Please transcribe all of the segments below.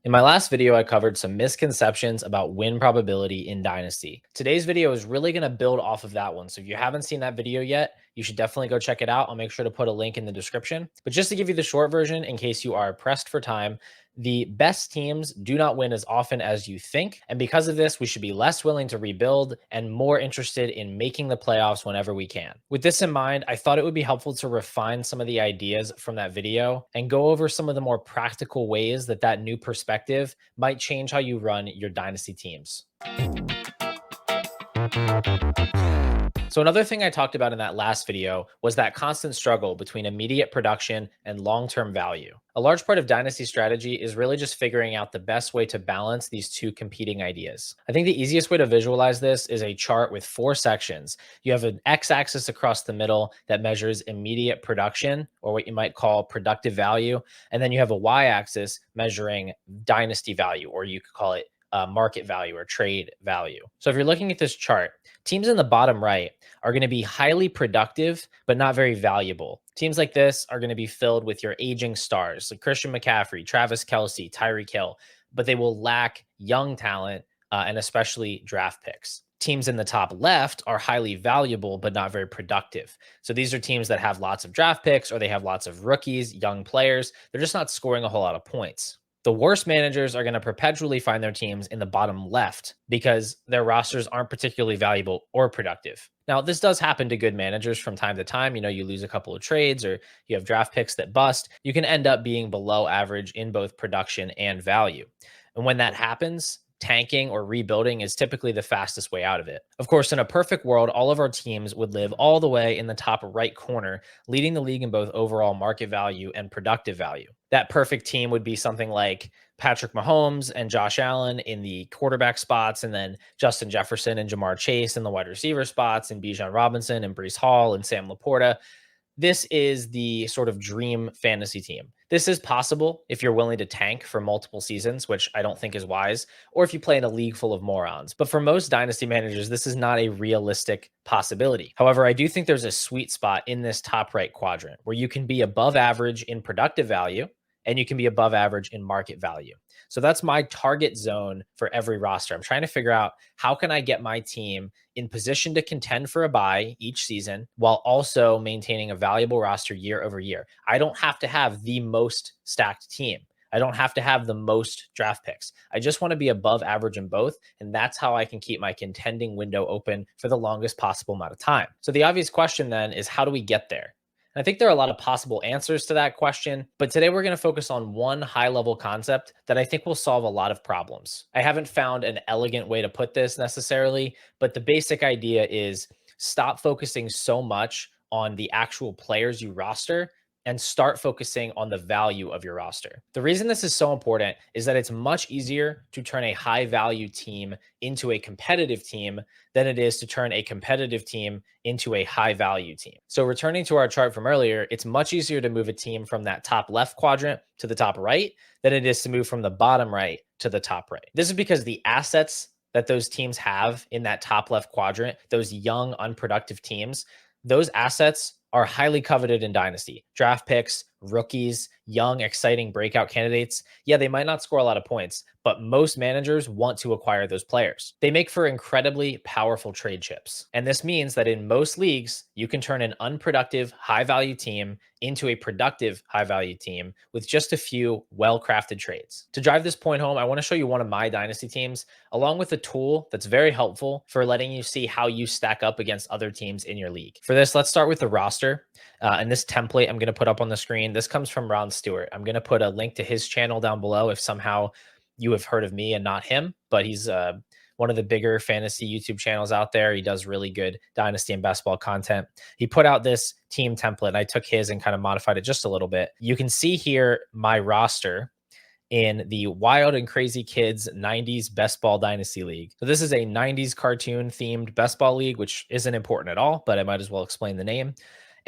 In my last video, I covered some misconceptions about win probability in Dynasty. Today's video is really going to build off of that one. So if you haven't seen that video yet, you should definitely go check it out. I'll make sure to put a link in the description. But just to give you the short version, in case you are pressed for time, the best teams do not win as often as you think. And because of this, we should be less willing to rebuild and more interested in making the playoffs whenever we can. With this in mind, I thought it would be helpful to refine some of the ideas from that video and go over some of the more practical ways that new perspective might change how you run your dynasty teams. So another thing I talked about in that last video was that constant struggle between immediate production and long-term value. A large part of dynasty strategy is really just figuring out the best way to balance these two competing ideas. I think the easiest way to visualize this is a chart with 4 sections. You have an x-axis across the middle that measures immediate production, or what you might call productive value, and then you have a y-axis measuring dynasty value, or you could call it market value or trade value. So if you're looking at this chart, teams in the bottom right are going to be highly productive, but not very valuable. Teams like this are going to be filled with your aging stars like Christian McCaffrey, Travis Kelce, Tyreek Hill, but they will lack young talent and especially draft picks. Teams in the top left are highly valuable, but not very productive. So these are teams that have lots of draft picks or they have lots of rookies, young players. They're just not scoring a whole lot of points. The worst managers are going to perpetually find their teams in the bottom left because their rosters aren't particularly valuable or productive. Now, this does happen to good managers from time to time. You lose a couple of trades or you have draft picks that bust. You can end up being below average in both production and value. And when that happens, tanking or rebuilding is typically the fastest way out of it. Of course, in a perfect world, all of our teams would live all the way in the top right corner, leading the league in both overall market value and productive value. That perfect team would be something like Patrick Mahomes and Josh Allen in the quarterback spots, and then Justin Jefferson and Jamar Chase in the wide receiver spots, and Bijan Robinson and Breece Hall and Sam Laporta. This is the sort of dream fantasy team. This is possible if you're willing to tank for multiple seasons, which I don't think is wise, or if you play in a league full of morons. But for most dynasty managers, this is not a realistic possibility. However, I do think there's a sweet spot in this top right quadrant where you can be above average in productive value and you can be above average in market value. So that's my target zone for every roster. I'm trying to figure out how can I get my team in position to contend for a bye each season while also maintaining a valuable roster year over year. I don't have to have the most stacked team. I don't have to have the most draft picks. I just want to be above average in both. And that's how I can keep my contending window open for the longest possible amount of time. So the obvious question then is, how do we get there? I think there are a lot of possible answers to that question, but today we're going to focus on one high-level concept that I think will solve a lot of problems. I haven't found an elegant way to put this necessarily, but the basic idea is stop focusing so much on the actual players you roster and start focusing on the value of your roster. The reason this is so important is that it's much easier to turn a high-value team into a competitive team than it is to turn a competitive team into a high-value team. So returning to our chart from earlier, it's much easier to move a team from that top left quadrant to the top right than it is to move from the bottom right to the top right. This is because the assets that those teams have in that top left quadrant, those young, unproductive teams, those assets are highly coveted in Dynasty. Draft picks, rookies, young, exciting breakout candidates. Yeah, they might not score a lot of points, but most managers want to acquire those players. They make for incredibly powerful trade chips. And this means that in most leagues, you can turn an unproductive, high-value team into a productive, high-value team with just a few well-crafted trades. To drive this point home, I want to show you one of my Dynasty teams, along with a tool that's very helpful for letting you see how you stack up against other teams in your league. For this, let's start with the roster. And this template I'm going to put up on the screen. This comes from Ron Stewart. I'm going to put a link to his channel down below if somehow you have heard of me and not him, but he's one of the bigger fantasy YouTube channels out there. He does really good dynasty and basketball content. He put out this team template and I took his and kind of modified it just a little bit. You can see here my roster in the Wild and Crazy Kids 90s Best Ball Dynasty League. So this is a 90s cartoon themed best ball league, which isn't important at all, but I might as well explain the name.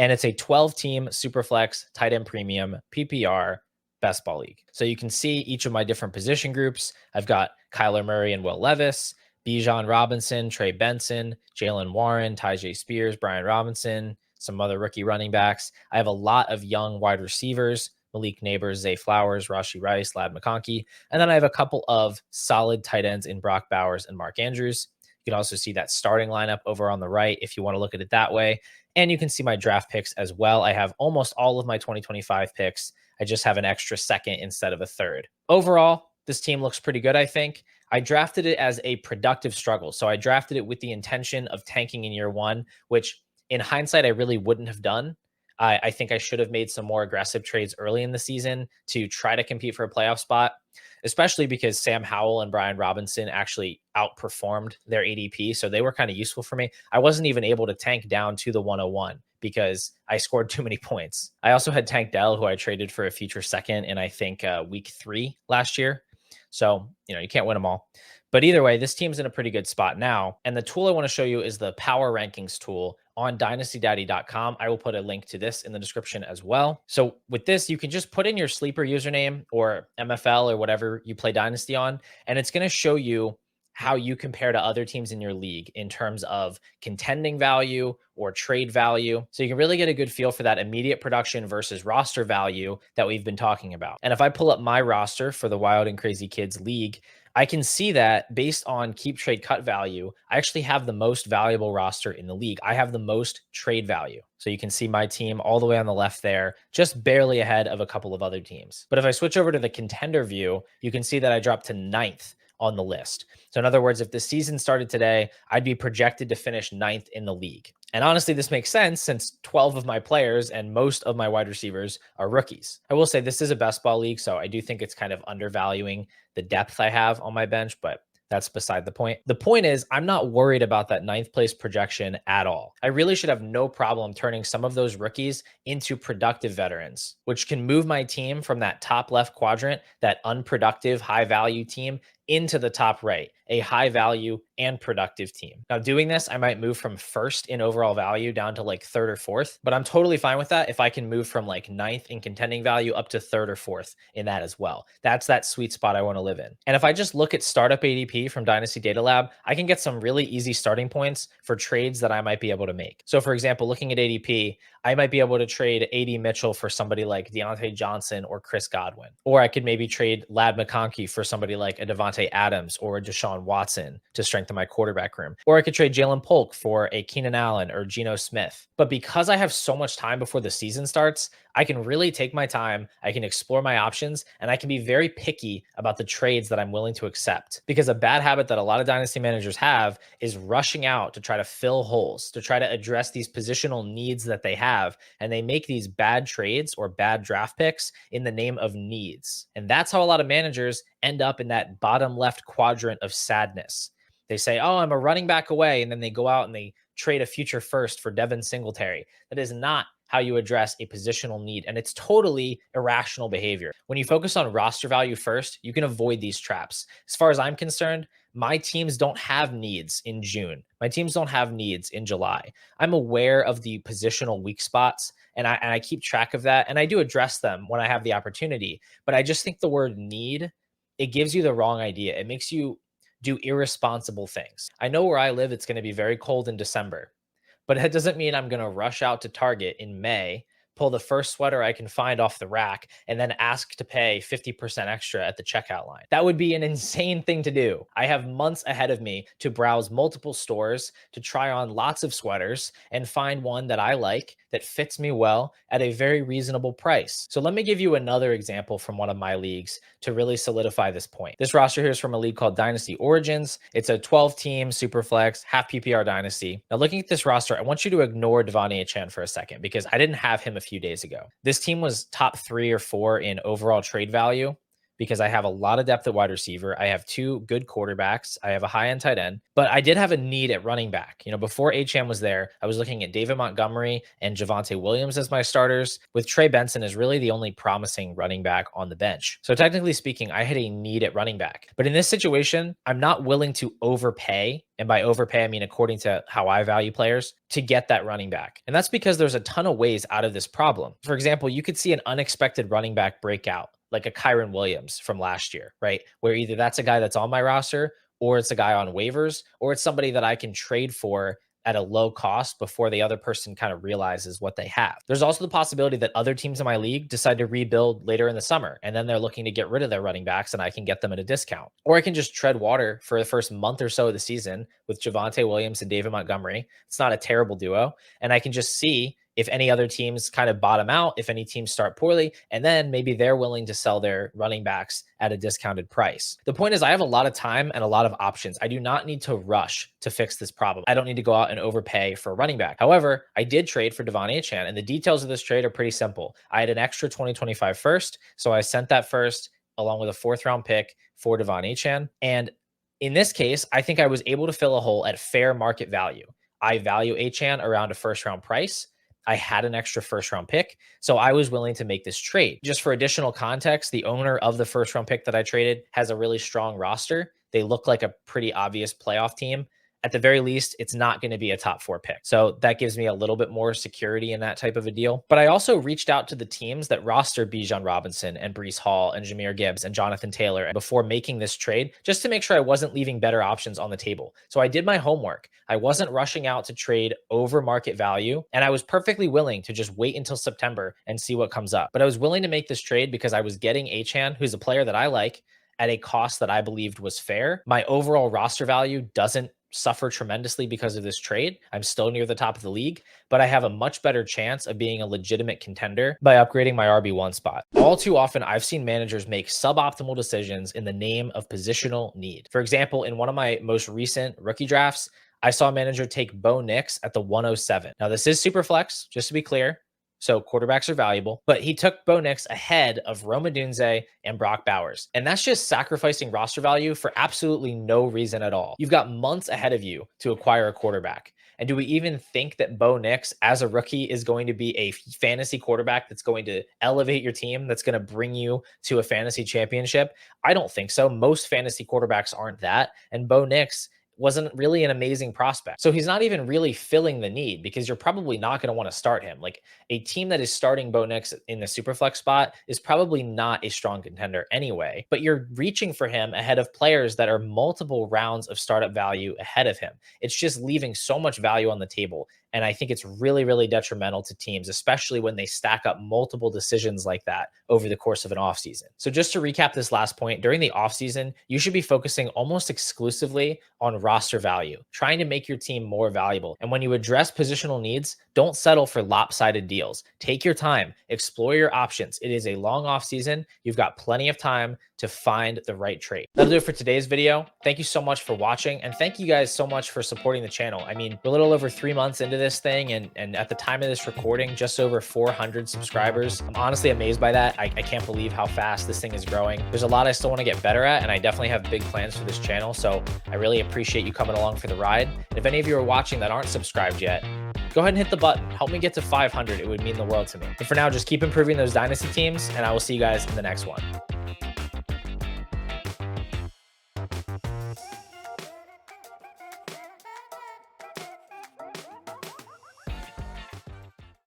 And it's a 12-team Superflex tight end premium PPR best ball league. So you can see each of my different position groups. I've got Kyler Murray and Will Levis, Bijan Robinson, Trey Benson, Jalen Warren, Tyjae Spears, Brian Robinson, some other rookie running backs. I have a lot of young wide receivers, Malik Neighbors, Zay Flowers, Rashi Rice, Lad McConkey. And then I have a couple of solid tight ends in Brock Bowers and Mark Andrews. You can also see that starting lineup over on the right if you want to look at it that way. And you can see my draft picks as well. I have almost all of my 2025 picks. I just have an extra second instead of a third. Overall, this team looks pretty good, I think. I drafted it as a productive struggle. So I drafted it with the intention of tanking in year one, which in hindsight, I really wouldn't have done. I think I should have made some more aggressive trades early in the season to try to compete for a playoff spot, especially because Sam Howell and Brian Robinson actually outperformed their ADP. So they were kind of useful for me. I wasn't even able to tank down to the 101 because I scored too many points. I also had Tank Dell, who I traded for a future second in, I think, week 3 last year. So, you can't win them all. But either way, this team's in a pretty good spot now. And the tool I want to show you is the Power Rankings tool on dynastydaddy.com. I will put a link to this in the description as well. So with this, you can just put in your sleeper username or MFL or whatever you play Dynasty on, and it's going to show you how you compare to other teams in your league in terms of contending value or trade value. So you can really get a good feel for that immediate production versus roster value that we've been talking about. And if I pull up my roster for the Wild and Crazy Kids League, I can see that based on keep trade cut value, I actually have the most valuable roster in the league. I have the most trade value. So you can see my team all the way on the left there, just barely ahead of a couple of other teams. But if I switch over to the contender view, you can see that I dropped to 9th on the list. So in other words, if the season started today, I'd be projected to finish 9th in the league. And honestly, this makes sense since 12 of my players and most of my wide receivers are rookies. I will say this is a best ball league, so I do think it's kind of undervaluing the depth I have on my bench, but that's beside the point. The point is, I'm not worried about that 9th place projection at all. I really should have no problem turning some of those rookies into productive veterans, which can move my team from that top left quadrant, that unproductive high value team, into the top right, a high value and productive team. Now doing this, I might move from 1st in overall value down to like 3rd or 4th, but I'm totally fine with that if I can move from like 9th in contending value up to 3rd or 4th in that as well. That's that sweet spot I want to live in. And if I just look at startup ADP from Dynasty Data Lab, I can get some really easy starting points for trades that I might be able to make. So for example, looking at ADP, I might be able to trade AD Mitchell for somebody like Deontay Johnson or Chris Godwin. Or I could maybe trade Lad McConkey for somebody like a Devontae Adams or a Deshaun Watson to strengthen my quarterback room. Or I could trade Jalen Polk for a Keenan Allen or Geno Smith. But because I have so much time before the season starts, I can really take my time, I can explore my options, and I can be very picky about the trades that I'm willing to accept. Because a bad habit that a lot of dynasty managers have is rushing out to try to fill holes, to try to address these positional needs that they have. And they make these bad trades or bad draft picks in the name of needs. And that's how a lot of managers end up in that bottom left quadrant of sadness. They say, oh, I'm a running back away. And then they go out and they trade a future first for Devin Singletary. That is not how you address a positional need. And it's totally irrational behavior. When you focus on roster value first, you can avoid these traps. As far as I'm concerned, my teams don't have needs in June. My teams don't have needs in July. I'm aware of the positional weak spots, and I keep track of that, and I do address them when I have the opportunity. But I just think the word need, it gives you the wrong idea. It makes you do irresponsible things. I know where I live, it's going to be very cold in December, but that doesn't mean I'm going to rush out to Target in May, pull the first sweater I can find off the rack, and then ask to pay 50% extra at the checkout line. That would be an insane thing to do. I have months ahead of me to browse multiple stores, to try on lots of sweaters, and find one that I like, that fits me well at a very reasonable price. So let me give you another example from one of my leagues to really solidify this point. This roster here is from a league called Dynasty Origins. It's a 12-team Superflex, half PPR dynasty. Now looking at this roster, I want you to ignore Devontae Achane for a second because I didn't have him a few days ago. This team was top 3 or 4 in overall trade value because I have a lot of depth at wide receiver. I have 2 good quarterbacks. I have a high-end tight end, but I did have a need at running back. Before Achane was there, I was looking at David Montgomery and Javonte Williams as my starters, with Trey Benson as really the only promising running back on the bench. So technically speaking, I had a need at running back. But in this situation, I'm not willing to overpay, and by overpay, I mean according to how I value players, to get that running back. And that's because there's a ton of ways out of this problem. For example, you could see an unexpected running back breakout, like a Kyron Williams from last year, right? Where either that's a guy that's on my roster, or it's a guy on waivers, or it's somebody that I can trade for at a low cost before the other person kind of realizes what they have. There's also the possibility that other teams in my league decide to rebuild later in the summer, and then they're looking to get rid of their running backs, and I can get them at a discount. Or I can just tread water for the first month or so of the season with Javonte Williams and David Montgomery. It's not a terrible duo. And I can just see if any other teams kind of bottom out, if any teams start poorly, and then maybe they're willing to sell their running backs at a discounted price. The point is I have a lot of time and a lot of options. I do not need to rush to fix this problem. I don't need to go out and overpay for a running back. However, I did trade for Achane, and the details of this trade are pretty simple. I had an extra 2025 first, so I sent that first along with a 4th round pick for Achane. And in this case, I think I was able to fill a hole at fair market value. I value Achane around a 1st round price. I had an extra 1st round pick, so I was willing to make this trade. Just for additional context, the owner of the 1st round pick that I traded has a really strong roster. They look like a pretty obvious playoff team. At the very least, it's not going to be a top 4 pick. So that gives me a little bit more security in that type of a deal. But I also reached out to the teams that roster Bijan Robinson and Breece Hall and Jahmyr Gibbs and Jonathan Taylor before making this trade, just to make sure I wasn't leaving better options on the table. So I did my homework. I wasn't rushing out to trade over market value, and I was perfectly willing to just wait until September and see what comes up. But I was willing to make this trade because I was getting Achane, who's a player that I like, at a cost that I believed was fair. My overall roster value doesn't suffer tremendously because of this trade. I'm still near the top of the league, but I have a much better chance of being a legitimate contender by upgrading my RB1 spot. All too often, I've seen managers make suboptimal decisions in the name of positional need. For example, in one of my most recent rookie drafts, I saw a manager take Bo Nix at the 107. Now, this is super flex, just to be clear. So quarterbacks are valuable, but he took Bo Nix ahead of Rome Odunze and Brock Bowers. And that's just sacrificing roster value for absolutely no reason at all. You've got months ahead of you to acquire a quarterback. And do we even think that Bo Nix as a rookie is going to be a fantasy quarterback that's going to elevate your team, that's going to bring you to a fantasy championship? I don't think so. Most fantasy quarterbacks aren't that. And Bo Nix wasn't really an amazing prospect. So he's not even really filling the need because you're probably not going to want to start him. Like a team that is starting Bo Nix in the superflex spot is probably not a strong contender anyway, but you're reaching for him ahead of players that are multiple rounds of startup value ahead of him. It's just leaving so much value on the table. And I think it's really, really detrimental to teams, especially when they stack up multiple decisions like that over the course of an offseason. So just to recap this last point, during the offseason, you should be focusing almost exclusively on roster value, trying to make your team more valuable. And when you address positional needs, don't settle for lopsided deals. Take your time, explore your options. It is a long offseason. You've got plenty of time to find the right trade. That'll do it for today's video. Thank you so much for watching, and thank you guys so much for supporting the channel. I mean, we're a little over 3 months into this thing, and at the time of this recording, just over 400 subscribers. I'm honestly amazed by that. I can't believe how fast this thing is growing. There's a lot I still want to get better at, and I definitely have big plans for this channel, so I really appreciate you coming along for the ride. And if any of you are watching that aren't subscribed yet, go ahead and hit the button. Help me get to 500. It would mean the world to me. But for now, just keep improving those dynasty teams, and I will see you guys in the next one.